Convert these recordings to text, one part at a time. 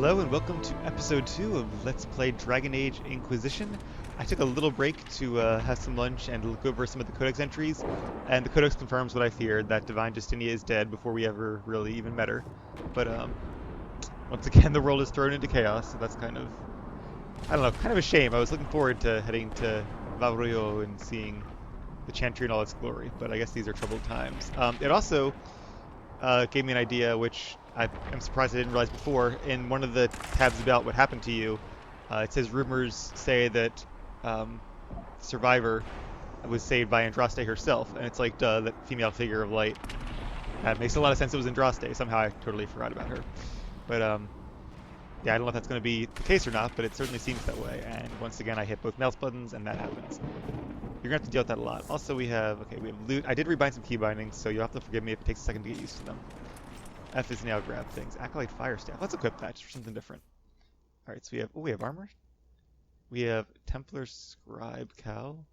Hello and welcome to episode 2 of Let's Play Dragon Age Inquisition. I took a little break to have some lunch and look over some of the codex entries, and the codex confirms what I feared, that Divine Justinia is dead before we ever really even met her. But once again, the world is thrown into chaos, so that's kind of, I don't know, kind of a shame. I was looking forward to heading to Valrio and seeing the Chantry in all its glory, but I guess these are troubled times. It also gave me an idea, which I'm surprised I didn't realize before. In one of the tabs about what happened to you, it says rumors say that Survivor was saved by Andraste herself, and it's like, duh, that female figure of light. That makes a lot of sense. It was Andraste. Somehow I totally forgot about her. But yeah, I don't know if that's going to be the case or not, but it certainly seems that way. And once again, I hit both mouse buttons, and that happens. You're going to have to deal with that a lot. Also, we have loot. I did rebind some key bindings, so you'll have to forgive me if it takes a second to get used to them. F is now grab things. Acolyte Fire Staff. Let's equip that just for something different. Alright, so we have armor. We have Templar Scribe Cowl.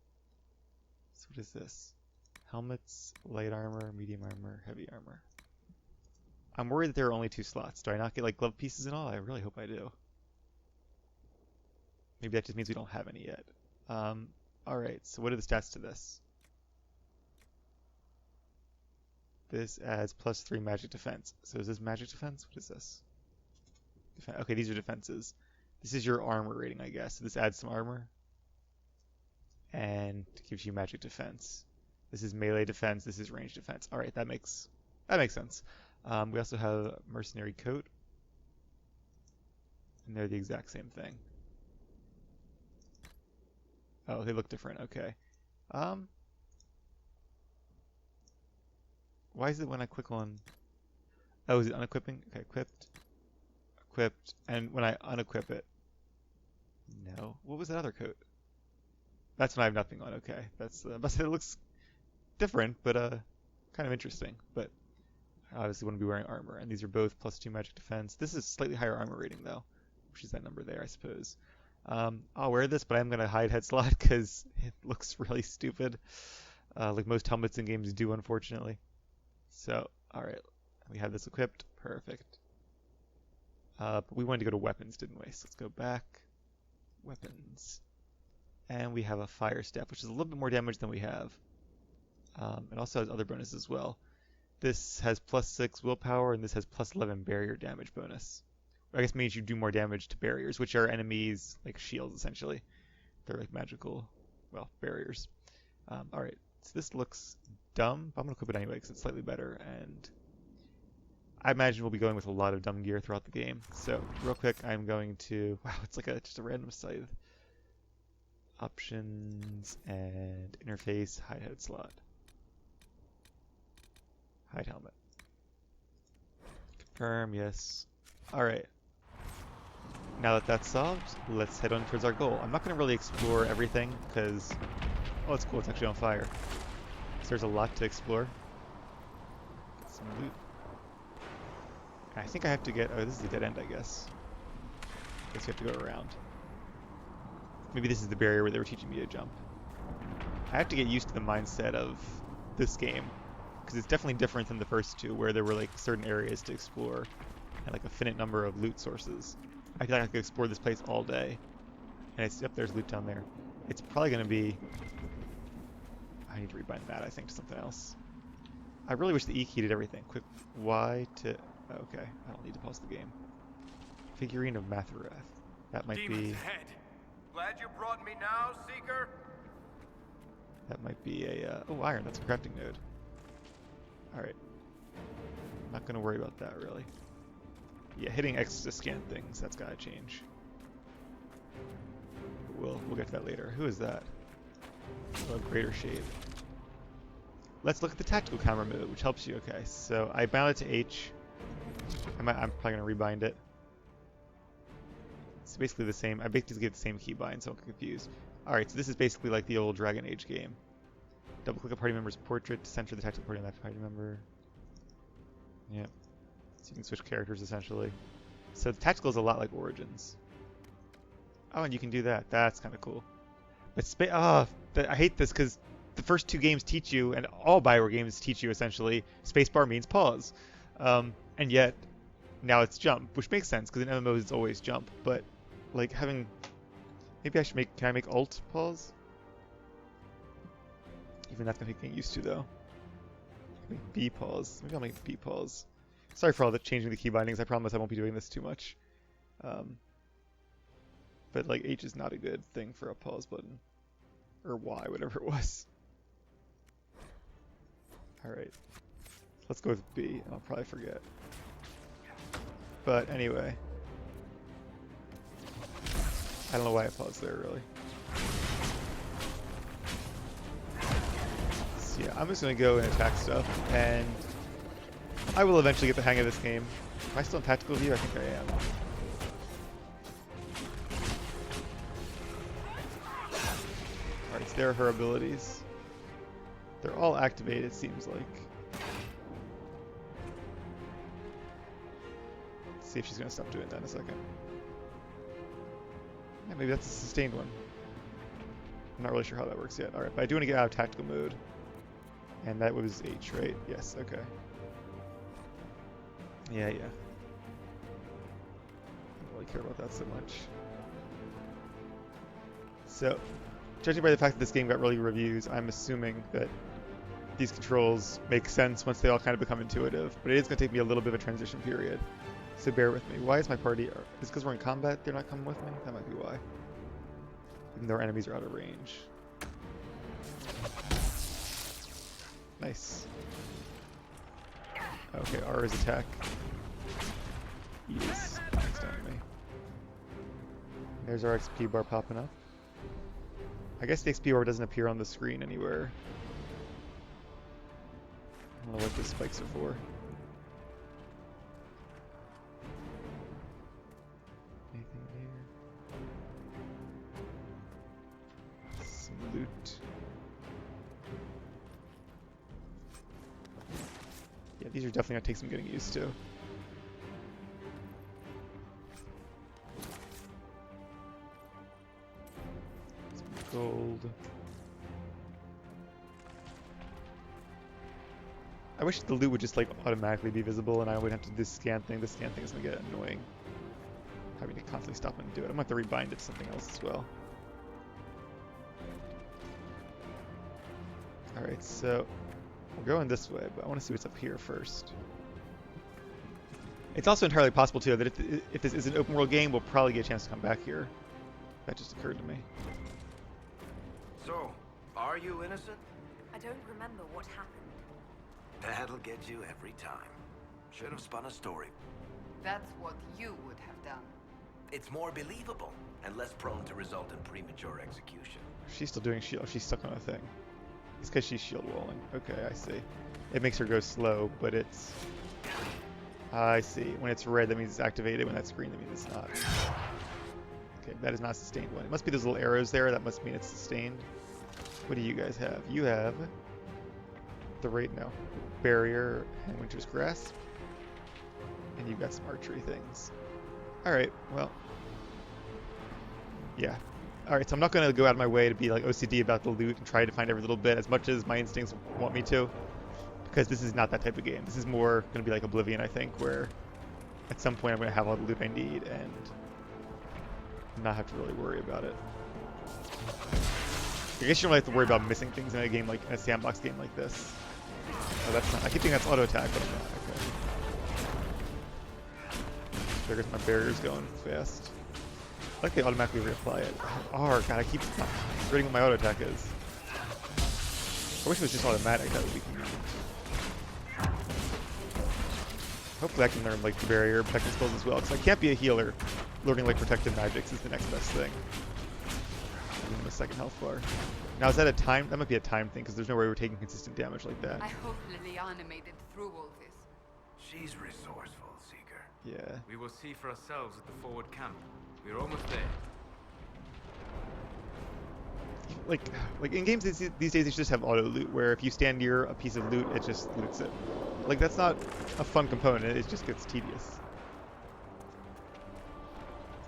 So what is this? Helmets, light armor, medium armor, heavy armor. I'm worried that there are only 2 slots. Do I not get like glove pieces and all? I really hope I do. Maybe that just means we don't have any yet. Alright, so what are the stats to this? This adds +3 magic defense. So is this magic defense? What is this? Okay, these are defenses. This is your armor rating, I guess. So this adds some armor. And gives you magic defense. This is melee defense. This is range defense. Alright, that makes sense. We also have mercenary coat. And they're the exact same thing. Oh, they look different. Okay. Why is it when I click on... Oh, is it unequipping? Okay, equipped. Equipped. And when I unequip it... No. What was that other coat? That's when I have nothing on. Okay. That's... it looks different, but kind of interesting. But I obviously want to be wearing armor. And these are both +2 magic defense. This is slightly higher armor rating, though. Which is that number there, I suppose. I'll wear this, but I'm going to hide head slot because it looks really stupid. Like most helmets in games do, unfortunately. So, alright, we have this equipped. Perfect. But we wanted to go to weapons, didn't we? So let's go back. Weapons. And we have a fire staff, which is a little bit more damage than we have. It also has other bonuses as well. This has +6 willpower, and this has +11 barrier damage bonus. I guess means you do more damage to barriers, which are enemies, like shields, essentially. They're like magical, well, barriers. Alright, so this looks dumb, but I'm going to equip it anyway because it's slightly better, and I imagine we'll be going with a lot of dumb gear throughout the game. So, real quick, I'm going to... Wow, it's like just a random scythe. Options and interface, hide head slot. Hide helmet. Confirm, yes. Alright. Now that that's solved, let's head on towards our goal. I'm not going to really explore everything because... Oh, it's cool, it's actually on fire. So there's a lot to explore. Get some loot. I think I have to get... Oh, this is a dead end, I guess. Guess you have to go around. Maybe this is the barrier where they were teaching me to jump. I have to get used to the mindset of this game. Because it's definitely different than the first two, where there were like certain areas to explore. And like a finite number of loot sources. I feel like I could explore this place all day. And it's... Yep, there's loot down there. It's probably going to be... I need to rebind that, I think, to something else. I really wish the E key did everything. Quick Y to... Oh, okay, I don't need to pause the game. Figurine of Matharath. That might be... Head. Glad you brought me now, Seeker. That might be a... Oh, iron, that's a crafting node. Alright. Not going to worry about that, really. Yeah, hitting X to scan things, that's got to change. We'll get to that later. Who is that? Oh, Greater Shade. Let's look at the tactical camera mode, which helps you. Okay, so I bound it to H. I'm probably going to rebind it. It's basically the same. I basically get the same keybind, so I'm confused. Alright, so this is basically like the old Dragon Age game. Double click a party member's portrait to center the tactical party on that party member. Yep. So you can switch characters, essentially. So the tactical is a lot like Origins. Oh, and you can do that. That's kind of cool. But I hate this because the first 2 games teach you, and all Bioware games teach you essentially, spacebar means pause. And yet, now it's jump, which makes sense because in MMOs it's always jump. But like having, maybe I should make. Can I make alt pause? Even that's gonna take getting used to though. Make B pause. Maybe I'll make B pause. Sorry for all the changing the key bindings. I promise I won't be doing this too much. But like H is not a good thing for a pause button. Or Y, whatever it was. Alright. Let's go with B, and I'll probably forget. But anyway. I don't know why I paused there, really. So yeah, I'm just going to go and attack stuff, and I will eventually get the hang of this game. Am I still in tactical view? I think I am. Alright, so there are her abilities. They're all activated, it seems like. Let's see if she's going to stop doing that in a second. Yeah, maybe that's a sustained one. I'm not really sure how that works yet. Alright, but I do want to get out of tactical mode. And that was H, right? Yes, okay. Yeah. I don't really care about that so much. So, judging by the fact that this game got really reviews, I'm assuming that these controls make sense once they all kind of become intuitive. But it is going to take me a little bit of a transition period. So bear with me. Why is my party... Is it because we're in combat they're not coming with me? That might be why. Even though our enemies are out of range. Nice. Okay, R is attack. E is next enemy. There's our XP bar popping up. I guess the XP bar doesn't appear on the screen anywhere. I don't know what the spikes are for. Anything here? Some loot. Yeah, these are definitely going to take some getting used to. Some gold. I wish the loot would just like automatically be visible and I would have to do this scan thing. This scan thing is going to get annoying. Having to constantly stop and do it. I'm going to have to rebind it to something else as well. Alright, so we're going this way, but I want to see what's up here first. It's also entirely possible, too, that if this is an open world game, we'll probably get a chance to come back here. That just occurred to me. So, are you innocent? I don't remember what happened. That'll get you every time. Should have spun a story. That's what you would have done. It's more believable and less prone to result in premature execution. She's still doing shield. She's stuck on a thing. It's because she's shield walling. Okay, I see. It makes her go slow, but it's... I see. When it's red, that means it's activated. When that's green, that means it's not. Okay, that is not a sustained one. It must be those little arrows there. That must mean it's sustained. What do you guys have? You have... the rate, no. Barrier and Winter's Grasp. And you've got some archery things. Alright, well... yeah. Alright, so I'm not going to go out of my way to be like OCD about the loot and try to find every little bit as much as my instincts want me to. Because this is not that type of game. This is more going to be like Oblivion, I think, where at some point I'm going to have all the loot I need and not have to really worry about it. I guess you don't really have to worry about missing things in a game like in a sandbox game like this. Oh, that's not. I keep thinking that's auto attack, but I'm not. Okay. There goes my barriers going fast. I like they automatically reapply it. Oh, God, I keep forgetting what my auto attack is. I wish it was just automatic. That would be convenient. Hopefully I can learn like the barrier protective spells as well, because I can't be a healer. Learning like protective magics is the next best thing. And the second health bar. Now is that a time? That might be a time thing, because there's no way we're taking consistent damage like that. I hope Liliana made it through all this. She's resourceful, Seeker. Yeah. We will see for ourselves at the forward camp. We're almost there. Like in games these days, you should just have auto loot, where if you stand near a piece of loot, it just loots it. Like that's not a fun component. It just gets tedious.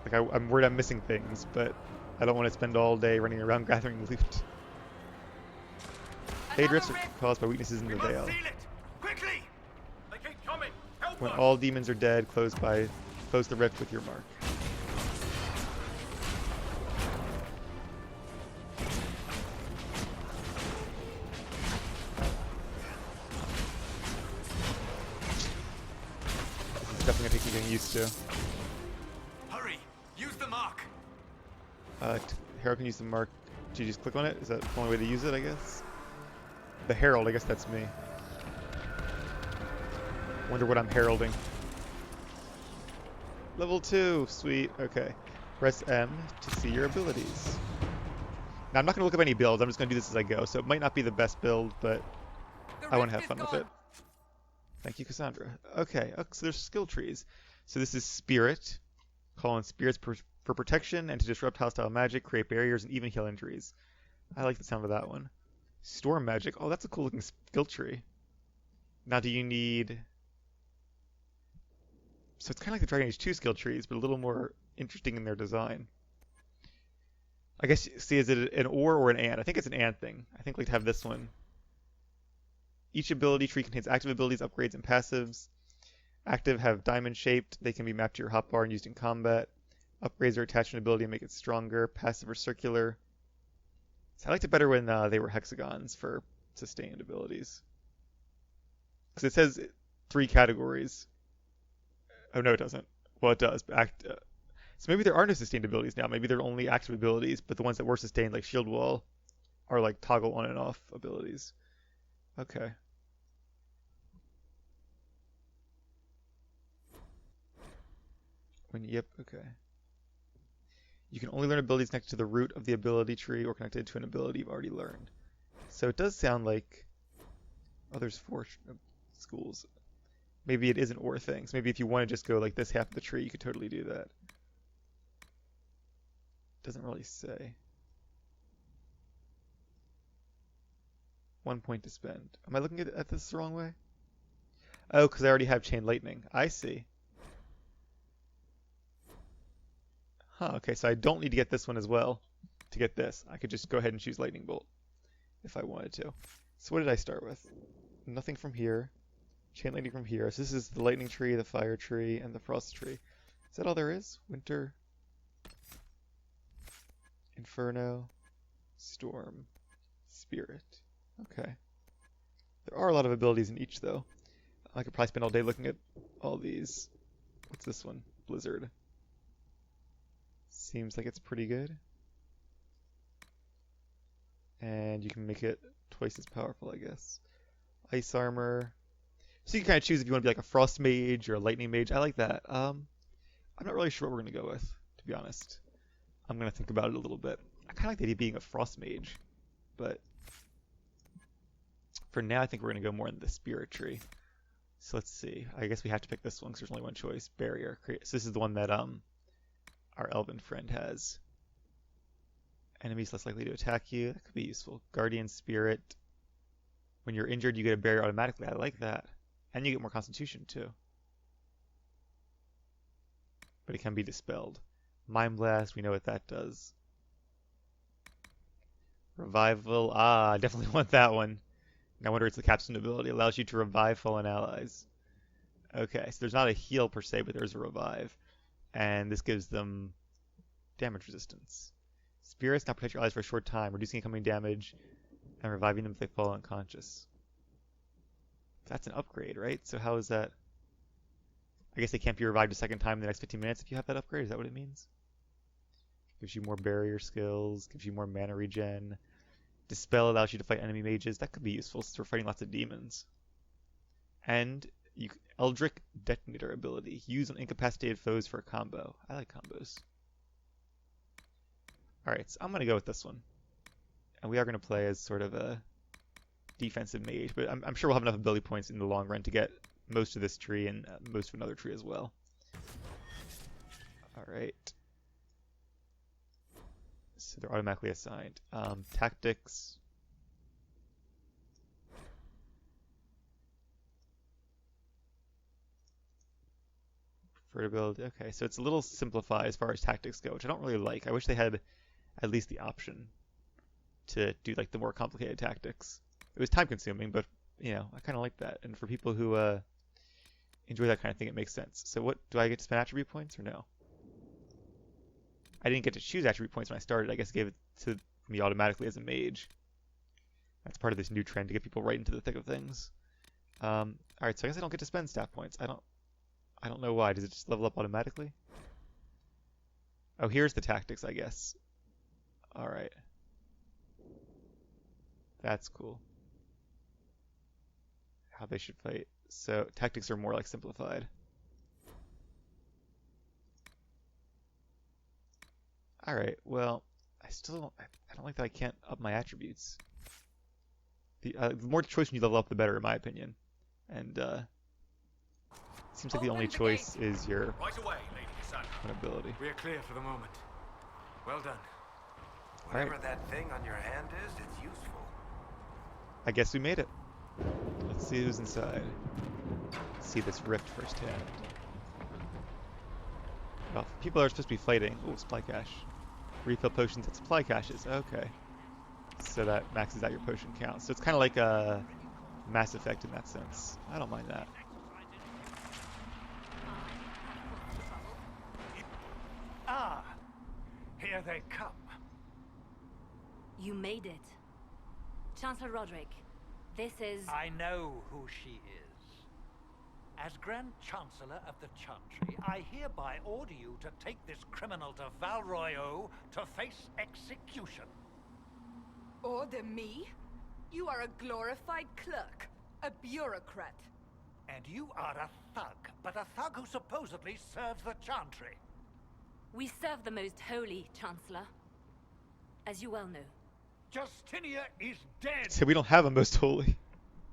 Like I'm worried I'm missing things, but I don't want to spend all day running around gathering loot. Hey, drifts are caused by weaknesses in the veil. Seal it! Quickly! They keep coming! Help When all demons are dead, close the rift with your mark. This is definitely gonna take you getting used to. Hurry! Use the mark! Herald can use the mark. Do you just click on it? Is that the only way to use it, I guess? The Herald, I guess that's me. Wonder what I'm heralding. Level 2, sweet. Okay. Press M to see your abilities. Now I'm not going to look up any builds, I'm just going to do this as I go, so it might not be the best build, but I want to have fun with it. Thank you, Cassandra. Okay, so there's skill trees. So this is Spirit. Call on spirits for protection and to disrupt hostile magic, create barriers, and even heal injuries. I like the sound of that one. Storm magic. Oh, that's a cool looking skill tree. Now do you need... So it's kind of like the Dragon Age 2 skill trees, but a little more interesting in their design. I guess, see, is it an or an and? I think it's an and thing. I think like to have this one. Each ability tree contains active abilities, upgrades, and passives. Active have diamond shaped. They can be mapped to your hotbar and used in combat. Upgrades are attached to an ability and make it stronger. Passive or circular. So I liked it better when they were hexagons for sustained abilities. Because it says 3 categories. Oh, no, it doesn't. Well, it does. But so maybe there are no sustained abilities now. Maybe they're only active abilities, but the ones that were sustained, like Shield Wall, are like toggle on and off abilities. Okay. Yep, okay. You can only learn abilities connected to the root of the ability tree or connected to an ability you've already learned. So it does sound like... Oh, there's 4 schools. Maybe it is an or thing. So maybe if you want to just go like this half of the tree, you could totally do that. Doesn't really say. 1 point to spend. Am I looking at this the wrong way? Oh, because I already have Chain Lightning. I see. Huh, okay, so I don't need to get this one as well to get this. I could just go ahead and choose Lightning Bolt if I wanted to. So what did I start with? Nothing from here. Chain Lightning from here. So this is the Lightning Tree, the Fire Tree, and the Frost Tree. Is that all there is? Winter, Inferno, Storm, Spirit. Okay. There are a lot of abilities in each, though. I could probably spend all day looking at all these. What's this one? Blizzard. Seems like it's pretty good. And you can make it twice as powerful, I guess. Ice Armor. So you can kind of choose if you want to be like a Frost Mage or a Lightning Mage. I like that. I'm not really sure what we're going to go with, to be honest. I'm going to think about it a little bit. I kind of like the idea of being a Frost Mage, but for now I think we're going to go more in the Spirit Tree. So let's see. I guess we have to pick this one because there's only one choice. Barrier. So this is the one that our elven friend has. Enemies less likely to attack you. That could be useful. Guardian Spirit. When you're injured, you get a barrier automatically. I like that. And you get more Constitution, too. But it can be dispelled. Mind Blast, we know what that does. Revival. Ah, I definitely want that one. I wonder it's the capstone ability. It allows you to revive fallen allies. Okay, so there's not a heal per se, but there's a revive. And this gives them damage resistance. Spirits now protect your allies for a short time, reducing incoming damage and reviving them if they fall unconscious. That's an upgrade, right? So how is that? I guess they can't be revived a second time in the next 15 minutes if you have that upgrade. Is that what it means? Gives you more barrier skills, gives you more mana regen. Dispel allows you to fight enemy mages. That could be useful since we're fighting lots of demons. And Eldritch Detonator ability. Use on incapacitated foes for a combo. I like combos. Alright, so I'm going to go with this one. And we are going to play as sort of a defensive mage, but I'm sure we'll have enough ability points in the long run to get most of this tree and most of another tree as well. Alright. So they're automatically assigned. Tactics. Preferred ability. Okay, so it's a little simplified as far as tactics go, which I don't really like. I wish they had at least the option to do like the more complicated tactics. It was time consuming, but you know, I kind of like that. And for people who enjoy that kind of thing, it makes sense. So what, do I get to spend attribute points or no? I didn't get to choose attribute points when I started. I guess it gave it to me automatically as a mage. That's part of this new trend to get people right into the thick of things. All right, so I guess I don't get to spend staff points. I don't know why. Does it just level up automatically? Oh, here's the tactics, I guess. All right. That's cool. How they should fight. So tactics are more like simplified. All right. Well, I don't like that I can't up my attributes. The more choice you level up, the better, in my opinion. And seems like the only choice is your own ability. We are clear for the moment. Well done. Whatever that thing on your hand is, it's useful. I guess we made it. Let's see who's inside. Let's see this rift firsthand. Well, people are supposed to be fighting. Oh, supply cache. Refill potions at supply caches. Okay. So that maxes out your potion count. So it's kind of like a Mass Effect in that sense. I don't mind that. Ah, here they come. You made it. Chancellor Roderick, this is... I know who she is. As Grand Chancellor of the Chantry, I hereby order you to take this criminal to Val Royeaux to face execution. Order me? You are a glorified clerk, a bureaucrat. And you are a thug, but a thug who supposedly serves the Chantry. We serve the most holy, Chancellor. As you well know. Justinia is dead! So we don't have a most holy.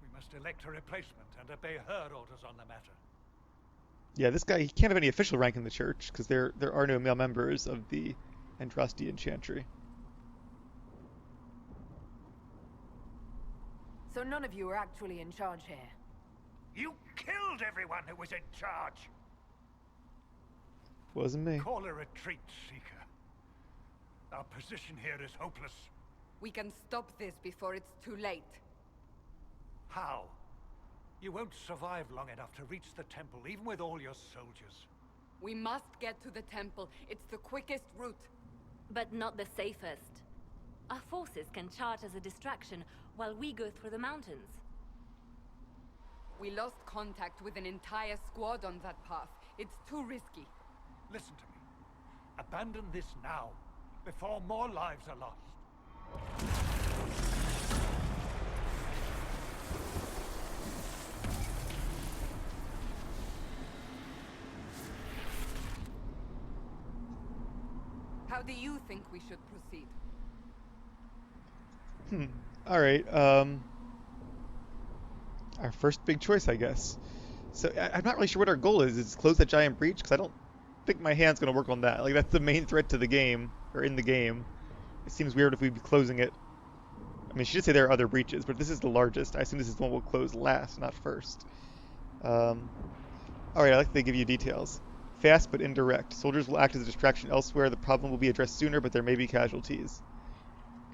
We must elect a replacement and obey her orders on the matter. Yeah, this guy, he can't have any official rank in the church, because there are no male members of the Andrastian Chantry. So none of you are actually in charge here? You killed everyone who was in charge! Wasn't me. Call a retreat, Seeker. Our position here is hopeless. We can stop this before it's too late. How? You won't survive long enough to reach the temple, even with all your soldiers. We must get to the temple. It's the quickest route. But not the safest. Our forces can charge as a distraction while we go through the mountains. We lost contact with an entire squad on that path. It's too risky. Listen to me. Abandon this now, before more lives are lost. How do you think we should proceed? All right. Our first big choice, I guess. So I'm not really sure what our goal is. Is close that giant breach? Because I don't think my hand's gonna work on that. Like that's the main threat to the game, or in the game. It seems weird if we'd be closing it. I mean, she did say there are other breaches, but this is the largest. I assume this is the one we'll close last, not first. All right, I like that they give you details. Fast but indirect. Soldiers will act as a distraction elsewhere. The problem will be addressed sooner, but there may be casualties.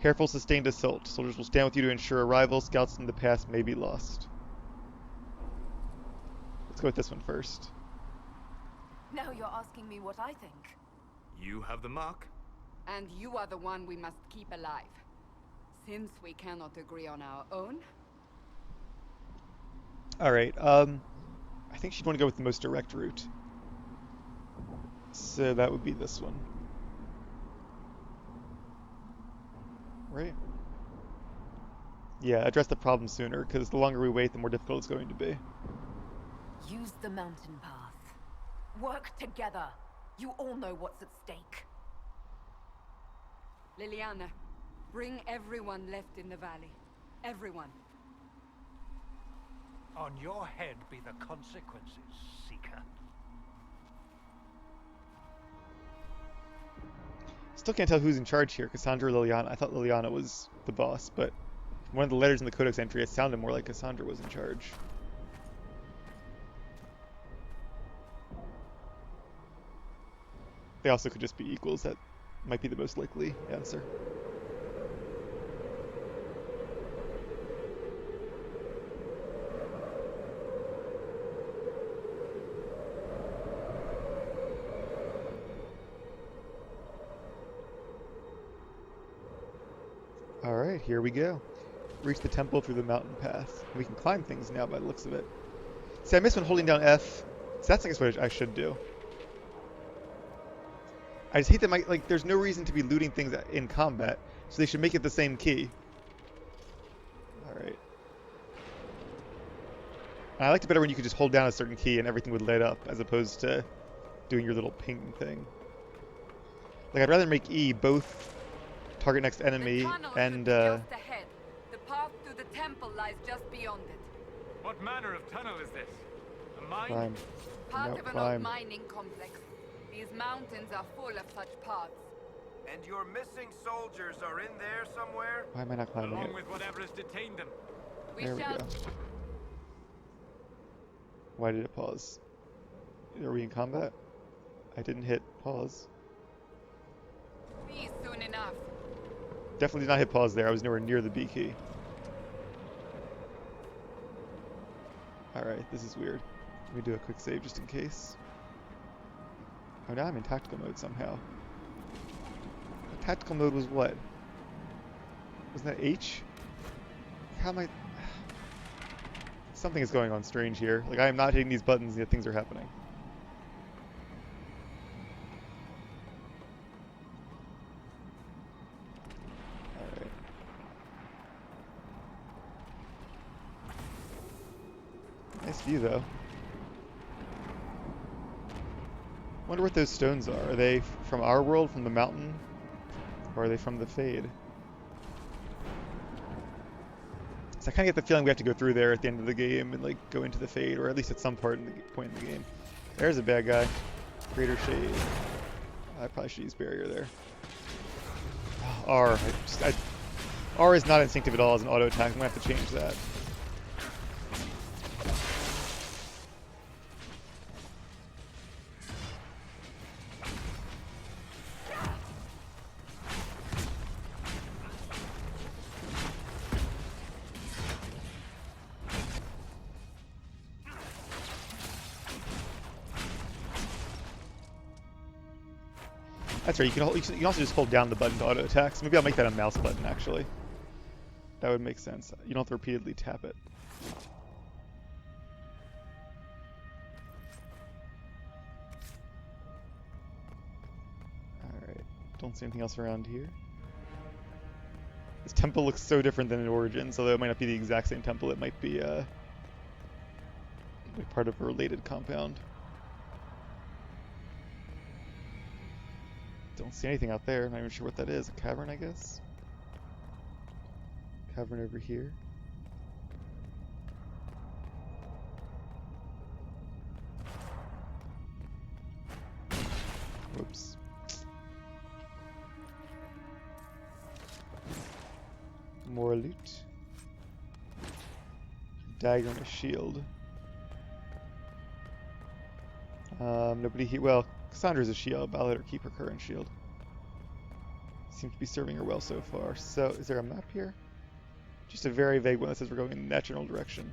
Careful, sustained assault. Soldiers will stand with you to ensure arrival. Scouts in the past may be lost. Let's go with this one first. Now you're asking me what I think. You have the mark? And you are the one we must keep alive. Since we cannot agree on our own. Alright, I think she'd want to go with the most direct route. So that would be this one. Right? Yeah, address the problem sooner, because the longer we wait, the more difficult it's going to be. Use the mountain path. Work together. You all know what's at stake. Liliana, bring everyone left in the valley. Everyone. On your head be the consequences, Seeker. Still can't tell who's in charge here, Cassandra or Liliana. I thought Liliana was the boss, but from one of the letters in the Codex entry, it sounded more like Cassandra was in charge. They also could just be equals. That might be the most likely answer. Alright, here we go. Reach the temple through the mountain path. We can climb things now by the looks of it. See, I missed when holding down F. So that's, I guess, what I should do. I just hate that there's no reason to be looting things in combat, so they should make it the same key. Alright. I liked it better when you could just hold down a certain key and everything would light up, as opposed to doing your little ping thing. Like, I'd rather make E both target next enemy and, just ahead. The path to the temple lies just beyond it. What manner of tunnel is this? A mine? climb. Part No, of an climb. old mining complex. These mountains are full of such paths. And your missing soldiers are in there somewhere? Why am I not climbing Along it? with whatever has detained them. There we shall go. Why did it pause? Are we in combat? I didn't hit pause. be soon enough. Definitely did not hit pause there. I was nowhere near the B key. Alright, this is weird. Let me do a quick save just in case. Oh, now I'm in tactical mode somehow. The tactical mode was what? Wasn't that H? How am I... Something is going on strange here. Like, I am not hitting these buttons, yet things are happening. Alright. Nice view, though. Wonder what those stones are. Are they from our world, from the mountain? Or are they from the Fade? So I kind of get the feeling we have to go through there at the end of the game and like go into the Fade, or at least at some point in the game. There's a bad guy. Greater Shade. I probably should use barrier there. R. R is not instinctive at all as an auto attack. I'm gonna have to change that. That's right, you can also just hold down the button to auto attack. So maybe I'll make that a mouse button, actually. That would make sense. You don't have to repeatedly tap it. Alright, don't see anything else around here. This temple looks so different than in Origins, although it might not be the exact same temple. It might be part of a related compound. Don't see anything out there. Not even sure what that is. A cavern, I guess? Cavern over here. Whoops. More loot. Dagger and a shield. Nobody here. Well, Cassandra's a shield. I'll let her keep her current shield. Seems to be serving her well so far. So, is there a map here? Just a very vague one that says we're going in that general direction.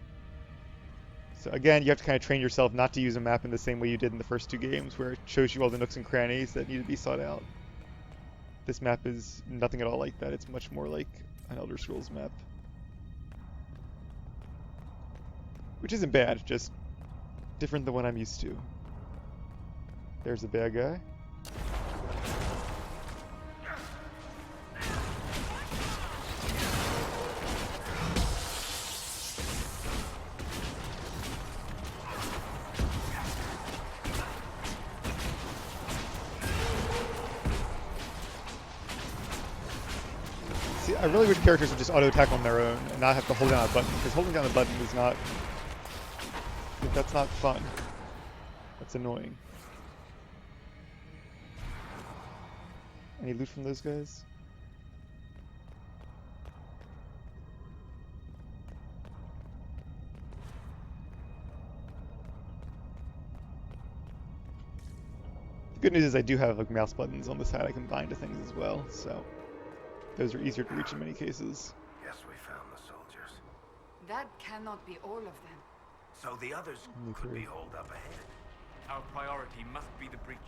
So again, you have to kind of train yourself not to use a map in the same way you did in the first two games, where it shows you all the nooks and crannies that need to be sought out. This map is nothing at all like that. It's much more like an Elder Scrolls map. Which isn't bad, just different than what I'm used to. There's a bad guy. See, I really wish characters would just auto-attack on their own and not have to hold down a button, because holding down the button is not... That's not fun. That's annoying. Any loot from those guys? The good news is I do have like mouse buttons on the side I can bind to things as well, so those are easier to reach in many cases. Guess we found the soldiers. That cannot be all of them. So the others could be holed up ahead. Our priority must be the breach.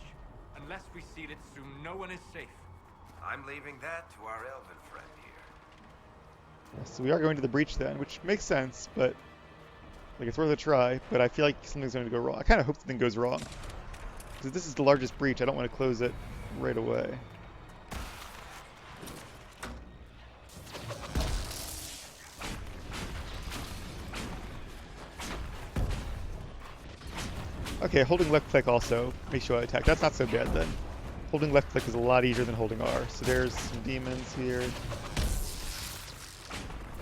Unless we seal it soon, no one is safe. I'm leaving that to our elven friend here. So we are going to the breach then, which makes sense, but like it's worth a try. But I feel like something's going to go wrong. I kind of hope something goes wrong because this is the largest breach. I don't want to close it right away. Okay, holding left click also makes you attack. That's not so bad then. Holding left click is a lot easier than holding R. So there's some demons here.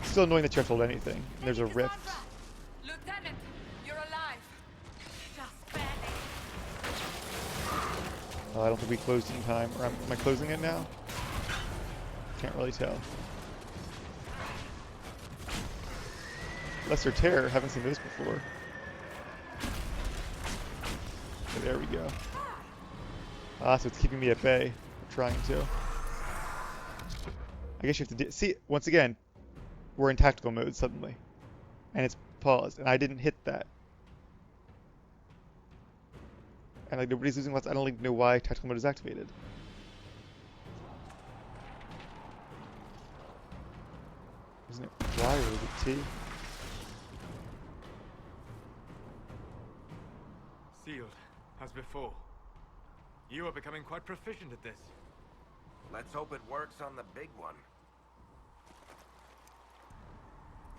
Still annoying that you have to hold anything. And there's a rift. Lieutenant, you're alive. Just barely. I don't think we closed in time. Or am I closing it now? Can't really tell. Lesser Terror, haven't seen those before. Okay, there we go. Ah, so it's keeping me at bay. I'm trying to. I guess you have to see, once again, we're in tactical mode suddenly. And it's paused, and I didn't hit that. And like nobody's losing lots. I don't even know why tactical mode is activated. Isn't it Y or is it T? Sealed, as before. You are becoming quite proficient at this. Let's hope it works on the big one.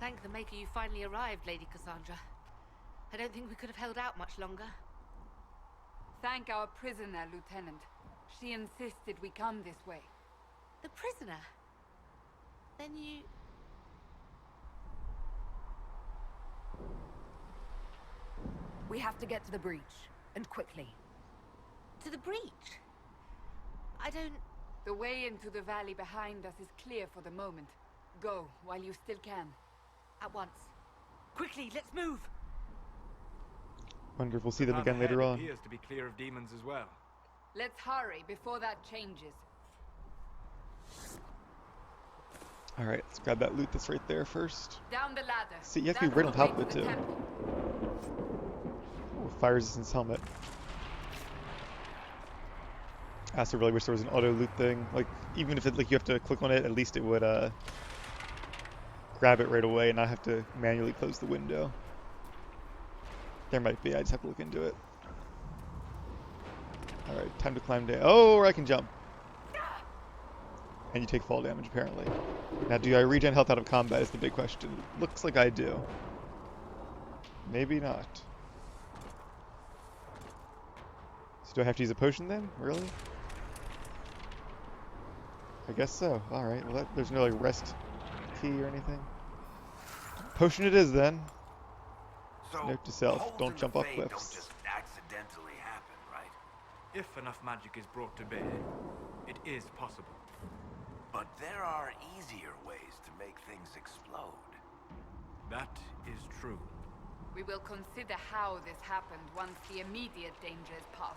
Thank the Maker you finally arrived, Lady Cassandra. I don't think we could have held out much longer. Thank our prisoner, Lieutenant. She insisted we come this way. The prisoner? Then you... We have to get to the breach, and quickly. To the breach? I don't... The way into the valley behind us is clear for the moment. Go, while you still can. At once. Quickly, let's move! Wonder if we'll see them Path again later ahead on. appears to be clear of demons as well. Let's hurry before that changes. Alright, let's grab that loot that's right there first. Down the ladder. See, you have to be That's right on the top way of it to the too. temple. Ooh, fire resistance helmet. I also really wish there was an auto loot thing. Like, even if it, like you have to click on it, at least it would grab it right away and not have to manually close the window. There might be, I just have to look into it. Alright, time to climb down. Oh, or I can jump. And you take fall damage, apparently. Now, do I regen health out of combat is the big question. Looks like I do. Maybe not. So do I have to use a potion then? Really? I guess so. Alright, well there's no like rest key or anything. Potion it is then. So, Note to self, holes don't in jump the off fade cliffs. Don't just accidentally happen, right? If enough magic is brought to bear, it is possible. But there are easier ways to make things explode. That is true. We will consider how this happened once the immediate danger is past.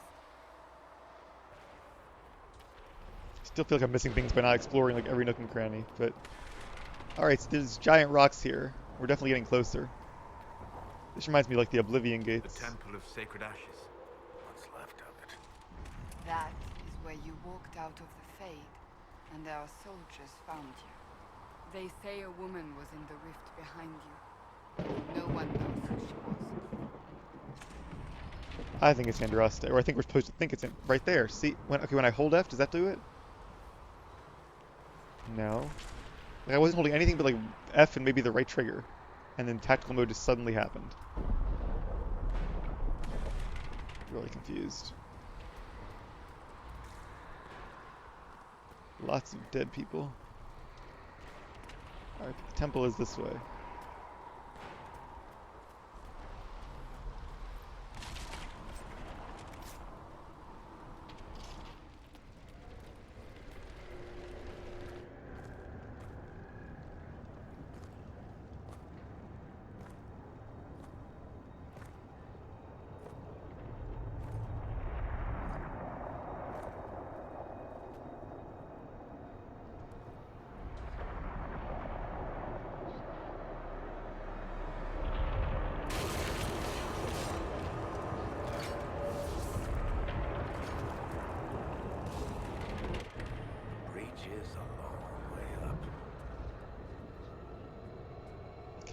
Still feel like I'm missing things by not exploring like every nook and cranny, but... Alright, so there's giant rocks here. We're definitely getting closer. This reminds me of like the Oblivion The Gates. Temple of Sacred Ashes. What's left of it. That is where you walked out of the Fade, and our soldiers found you. They say a woman was in the rift behind you. No one knows who she was. I think it's Andraste, or I think we're supposed to think it's in right there. See, when I hold F, does that do it? No. Like I wasn't holding anything but like F and maybe the right trigger, and then tactical mode just suddenly happened. Really confused. Lots of dead people. Alright, the temple is this way.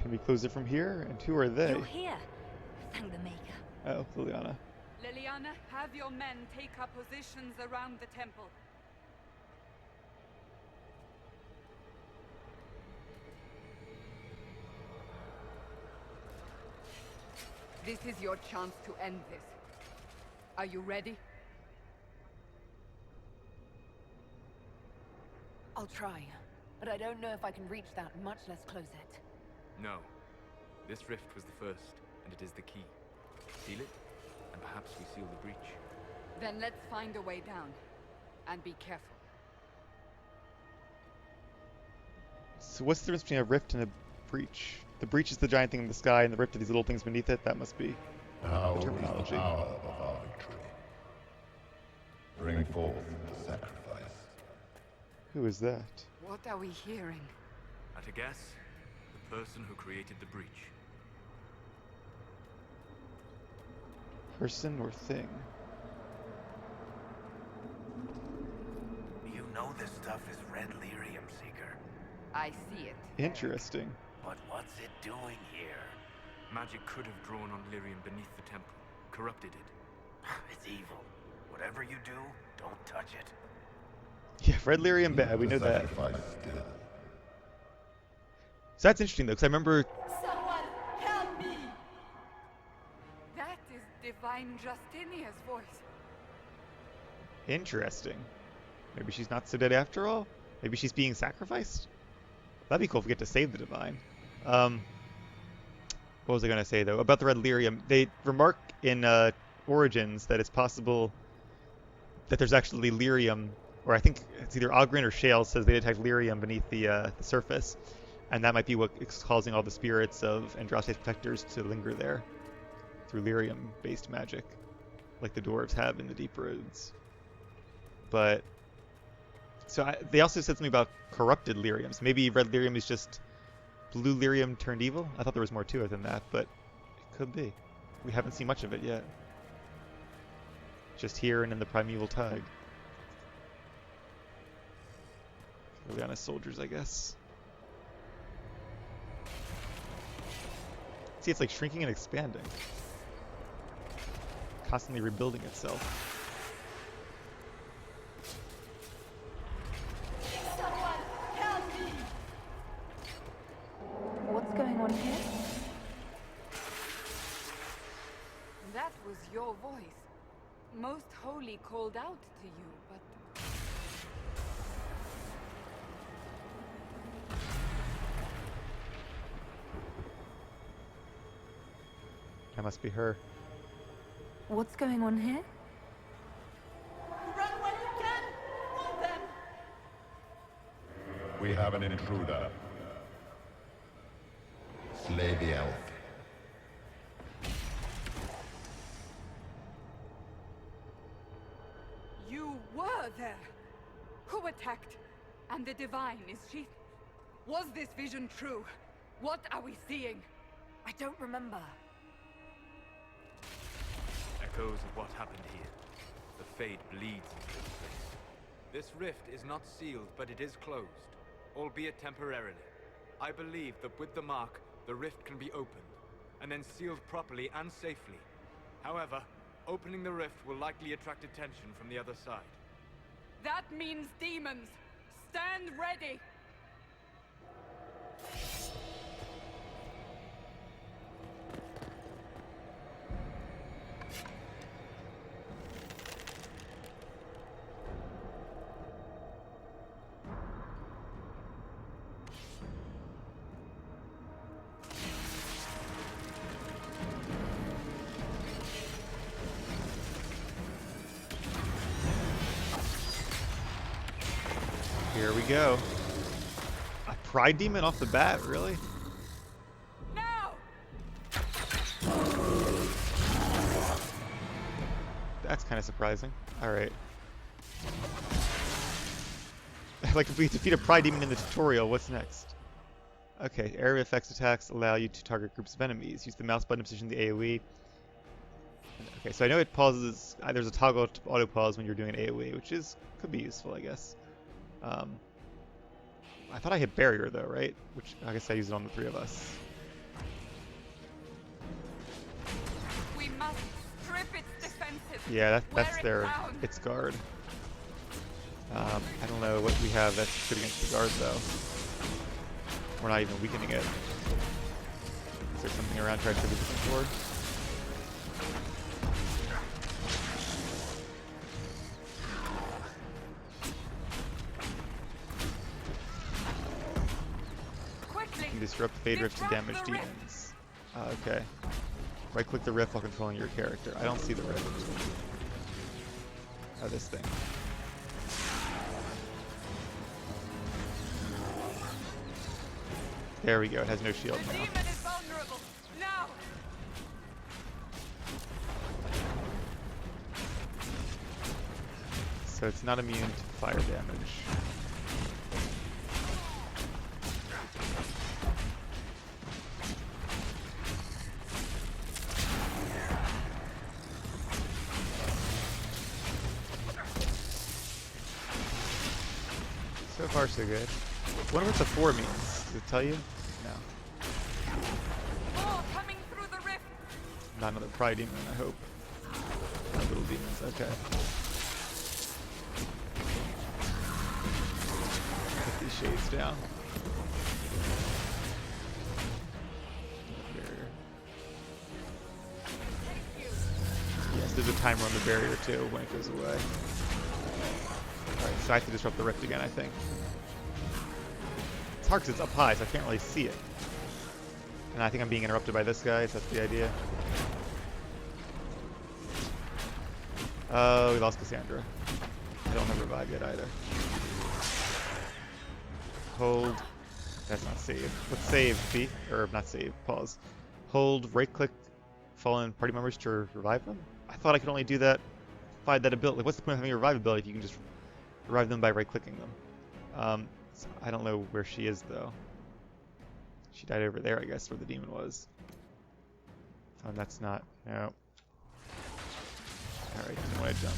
Can we close it from here? And who are they? You're here. Thank the Maker. Oh, Liliana. Liliana, have your men take up positions around the temple. This is your chance to end this. Are you ready? I'll try, but I don't know if I can reach that, much less close it. No. This rift was the first, and it is the key. Seal it, and perhaps we seal the breach. Then let's find a way down. And be careful. So what's the difference between a rift and a breach? The breach is the giant thing in the sky, and the rift are these little things beneath it. That must be Now is the terminology. hour of our victory. Bring forth the sacrifice. Who is that? What are we hearing? At a guess, the person who created the breach. Person or thing? You know this stuff is red lyrium, Seeker. I see it. Interesting. But what's it doing here? Magic could have drawn on lyrium beneath the temple, corrupted it. It's evil. Whatever you do, don't touch it. Yeah, red lyrium bad. We know The that. sacrifice still. So that's interesting though, because I remember. Someone help me! That is Divine Justinia's voice. Interesting. Maybe she's not so dead after all. Maybe she's being sacrificed. That'd be cool if we get to save the divine. What was I gonna say though about the red lyrium? They remark in Origins that it's possible that there's actually lyrium, or I think it's either Ogren or Shale says they detect lyrium beneath the surface, and that might be what is causing all the spirits of Andraste's protectors to linger there through lyrium-based magic, like the dwarves have in the Deep Roads. But so they also said something about corrupted lyriums. Maybe red lyrium is just blue lyrium turned evil. I thought there was more to it than that, but it could be. We haven't seen much of it yet. Just here and in the primeval tag. Liliana's soldiers, I guess. See, it's like shrinking and expanding. Constantly rebuilding itself. What's going on here? That was your voice. Most Holy called out to you, but... That must be her. What's going on here? Run when you can! Hold them! We have an intruder. Slay the elf. You were there! Who attacked? And the Divine, is she... Was this vision true? What are we seeing? I don't remember. Echoes of what happened here. The fade bleeds into this place. This rift is not sealed, but it is closed, albeit temporarily. I believe that with the mark, the rift can be opened, and then sealed properly and safely. However, opening the rift will likely attract attention from the other side. That means demons! Stand ready! Here we go. A pride demon off the bat, really? Now! That's kind of surprising. Alright. Like, if we defeat a pride demon in the tutorial, what's next? Okay, area effects attacks allow you to target groups of enemies. Use the mouse button to position the AoE. Okay, so I know it pauses. There's a toggle to auto pause when you're doing an AoE, which could be useful, I guess. I thought I hit barrier though, right? Which I guess I use it on the three of us. Yeah, that's its guard. I don't know what we have that's good against the guard though. We're not even weakening it. Is there something around trying to be looking for? Disrupt Fade Rift to damage demons. Okay. Right click the rift while controlling your character. I don't see the rift. Oh, this thing. There we go. It has no shield now. Demon is vulnerable. Now. So it's not immune to fire damage. So far, so good. I wonder what the 4 means. Does it tell you? No. More coming through the rift. Not another Pride Demon, I hope. No little demons, okay. Put these shades down. Barrier. Yes, there's a timer on the barrier too when it goes away. Alright, so I have to disrupt the rift again, I think. It's hard because it's up high, so I can't really see it. And I think I'm being interrupted by this guy, so that's the idea. Oh, we lost Cassandra. I don't have revive yet either. Hold. That's not save. Let's save, B. Or not save, pause. Hold, right click fallen party members to revive them? I thought I could only do that by that ability. Like, what's the point of having a revive ability if you can just revive them by right clicking them? So I don't know where she is though. She died over there, I guess, where the demon was. Oh, and that's not. No. Alright, didn't want to jump.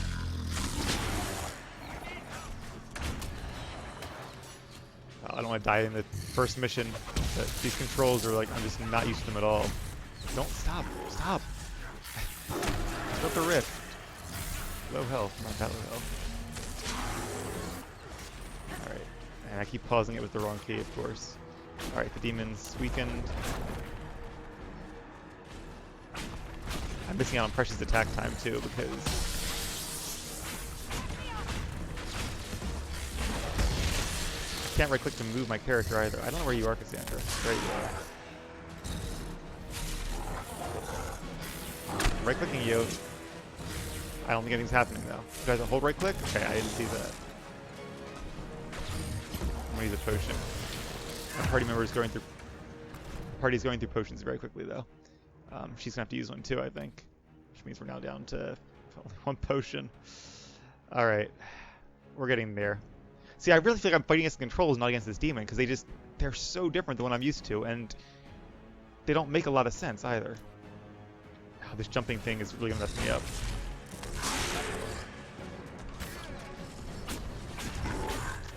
I don't want to die in the first mission. These controls are like, I'm just not used to them at all. Don't stop! Stop! Flip the rift. Low health, not that low health. Alright, and I keep pausing it with the wrong key, of course. Alright, the demon's weakened. I'm missing out on Precious attack time too because I can't right click to move my character either. I don't know where you are, Cassandra. There you are. Right clicking you. I don't think anything's happening though. You guys hold right click? Okay, I didn't see that. I'm gonna use a potion. My party member is going through. Party's going through potions very quickly though. She's gonna have to use one too, I think. Which means we're now down to only 1 potion. Alright. We're getting there. See, I really feel like I'm fighting against the controls, not against this demon, because they're so different than what I'm used to, and they don't make a lot of sense either. Oh, this jumping thing is really gonna mess me up.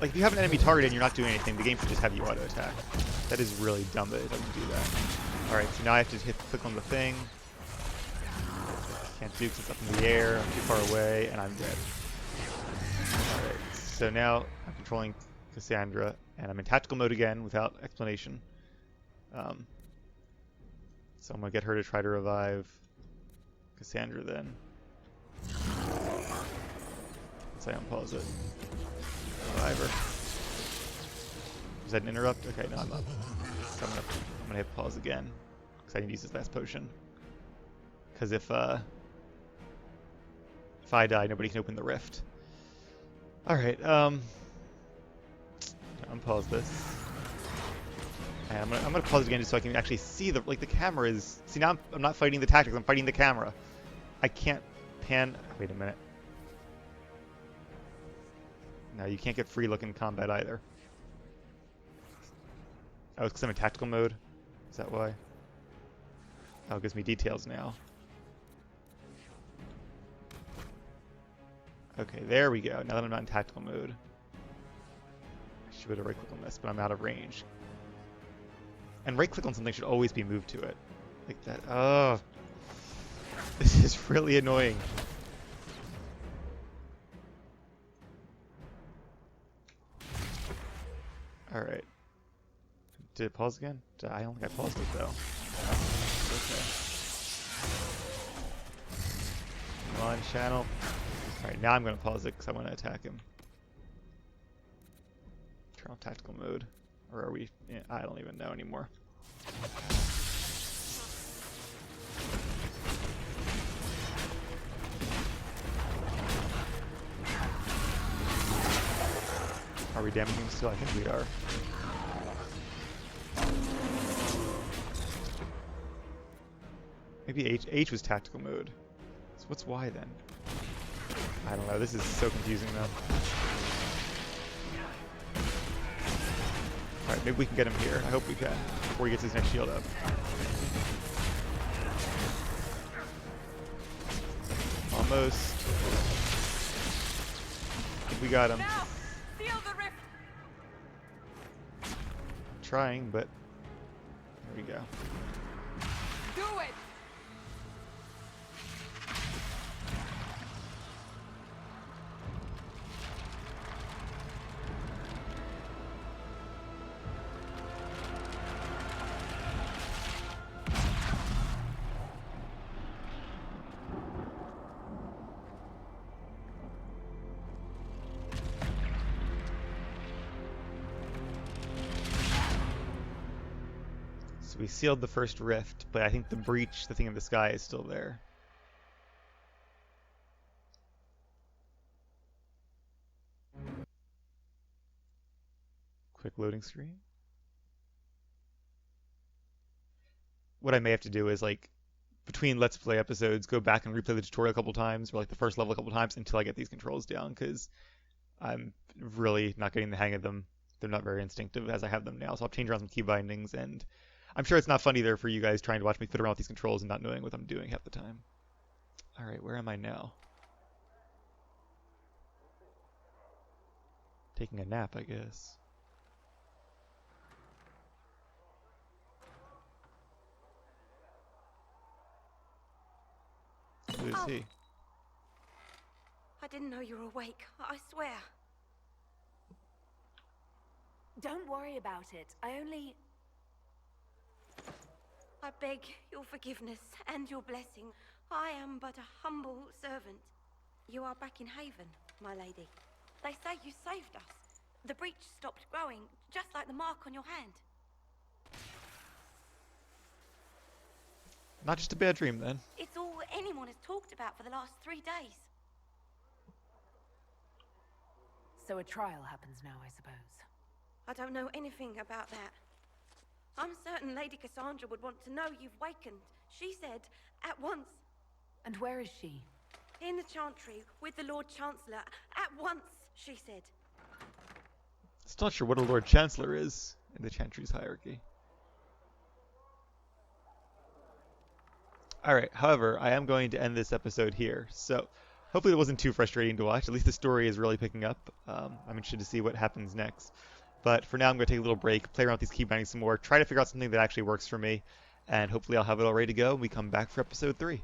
Like, if you have an enemy target and you're not doing anything, the game should just have you auto-attack. That is really dumb that it doesn't do that. Alright, so now I have to click on the thing. Can't do because it's up in the air, I'm too far away, and I'm dead. Alright, so now I'm controlling Cassandra, and I'm in tactical mode again without explanation. So I'm going to get her to try to revive Cassandra then. Once I unpause it. Revive her. Was that an interrupt? Okay, no, I'm up. So I'm gonna hit pause again because I need to use this last potion. Because if I die, nobody can open the rift. All right, unpause this, and I'm gonna pause it again just so I can actually see the camera is. See, now I'm not fighting the tactics. I'm fighting the camera. I can't pan. Wait a minute. No, you can't get free look in combat either. Oh, it's because I'm in tactical mode? Is that why? Oh, it gives me details now. Okay, there we go. Now that I'm not in tactical mode. I should have right click on this, but I'm out of range. And right click on something should always be moved to it. Like that. Oh. This is really annoying. Alright. Did it pause again? I don't think I paused it though. Okay. Come on, channel. Alright, now I'm going to pause it because I want to attack him. Turn on tactical mode. Or are we? Yeah, I don't even know anymore. Are we damaging him still? I think we are. Maybe H was tactical mode. So what's Y then? I don't know. This is so confusing though. Alright, maybe we can get him here. I hope we can. Before he gets his next shield up. Almost. I think we got him. Now, seal the rift. Trying, but there we go. Do it! So we sealed the first rift, but I think the breach, the thing in the sky, is still there. Quick loading screen. What I may have to do is, like, between Let's Play episodes, go back and replay the tutorial a couple times, or like the first level a couple times, until I get these controls down, because I'm really not getting the hang of them. They're not very instinctive as I have them now, so I'll change around some key bindings, and I'm sure it's not fun either for you guys trying to watch me fiddle around with these controls and not knowing what I'm doing half the time. Alright, where am I now? Taking a nap, I guess. Who is he? I didn't know you were awake. I swear. Don't worry about it. I beg your forgiveness and your blessing. I am but a humble servant. You are back in Haven, my lady. They say you saved us. The breach stopped growing, just like the mark on your hand. Not just a bad dream, then. It's all anyone has talked about for the last 3 days. So a trial happens now, I suppose. I don't know anything about that. I'm certain Lady Cassandra would want to know you've wakened. She said, at once. And where is she? In the Chantry, with the Lord Chancellor. At once, she said. Still not sure what a Lord Chancellor is in the Chantry's hierarchy. Alright, however, I am going to end this episode here, so hopefully it wasn't too frustrating to watch. At least the story is really picking up. I'm interested to see what happens next. But for now, I'm going to take a little break, play around with these key bindings some more, try to figure out something that actually works for me, and hopefully I'll have it all ready to go when we come back for episode 3.